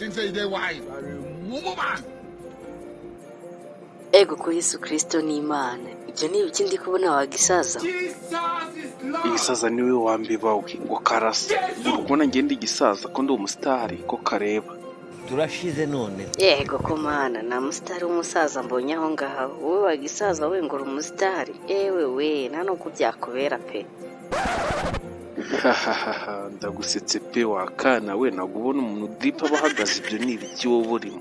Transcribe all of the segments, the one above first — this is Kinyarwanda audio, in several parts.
think say they wise. Woman. Ego ko Yesu Kristo ni Imana. Ibyo ni ibiki ndi kubona wagisaza? Igisaza niwe wambibawe ngo karasa. Ubona ngende igisaza ko ndi umusitari ko kareba. Turashize none. Yego ko mana na musitari w'umusaza mbonye aho ngaho. Wowe wagisaza we ngo umusitari. Ewe we nta no kubyakubera pe. Ndagusetse pe wakana we nagubona umuntu dripa bahagaze ibyo ni ibiki wowe urimo.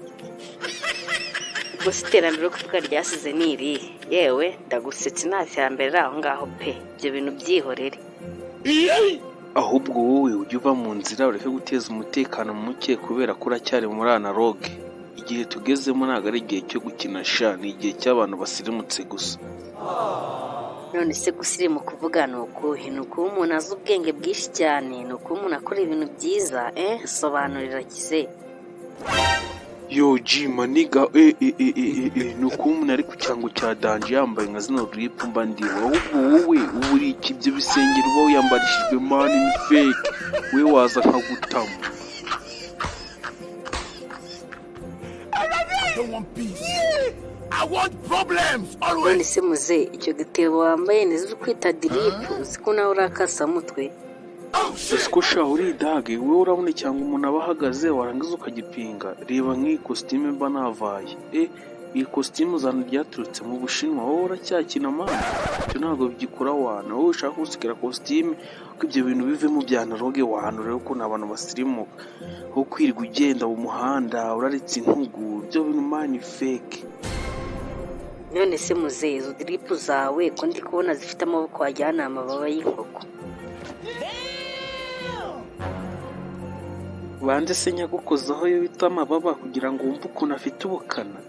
Gusa iterambere kuvuga ryasize niri yewe ndagusetse nta cyambere aho ngaho pe ibyo bintu byihorere. Ahubwo wowe ujye uva mu nzira ureke guteza umutekano muke kubera ko uracyari muri analogue. Igihe tugezemo ntabwo ari igihe cyo gukina sha, ni igihe cy'abantu basirimutse gusa. None se gusirimu kuvuga ni ukuhe? Ni ukuba umuntu azi ubwenge bwinshi cyane, ni ukuba umuntu akora ibintu byiza sobanurira kize. Yo jima niga nuko umuntu ari ku cyango cya danje yambaye nka zino drip mba ndiwe. Ahubwo wowe uburi iki byo bisengero uba yambarishijwe mani ni fake we waza nkagutama. I want problems always. None se muze icyo gitebo wambaye nizo kwita drip uziko nawe urakasa mutwe. Siko sha uri dage we urabone cyangwa umuntu abahagaze warangiza ukagipinga. Reba nk'iyi costume mba navaye. Iyi costume zana ryaturutse mu Bushinwa wowe uracyakina mana. Cyo ntago bigikora wana. Wowe ushaka gusikira costume ko ibyo bintu bive mu byanaloge wahano rero ko nabantu basirimuka. Ho kwirwa ugenda mu muhanda uraritse intugu byo bintu mani fake. None se muze izo drip zawe ko ndi kubona zifite amaboko wajyana amababa y'inkoko. Bande se nyagukozaho yo bita amababa kugira ngo wumve ukuntu afite ubukana.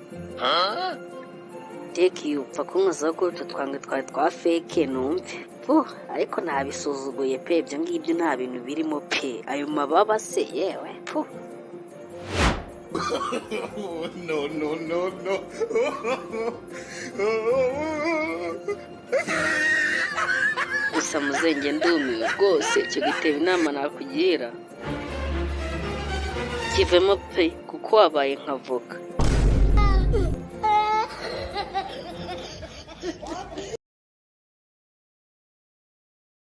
Teki upfa kunkozaho gutyo twange twari twa fake numve. Ariko ntabisuzuguye pe ibyo ngibyo nta bintu birimo pe. Ayo mababa se yewe. No. Gusa muzenge ndumiwe rwose icyo gitebo inama nakugira. Kivemo pe kuko wabaye nk'avoka.